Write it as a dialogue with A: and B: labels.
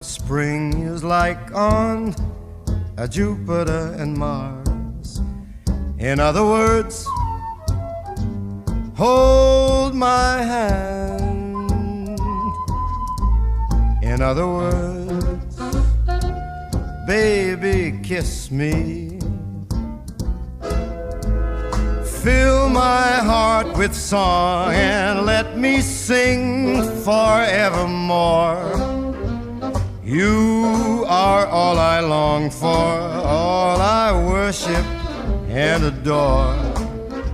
A: Spring is like on Jupiter and Mars. In other words, hold my hand. In other words, baby, kiss me. Fill my heart with song and let me sing forevermore. You are all I long for, all I worship and adore.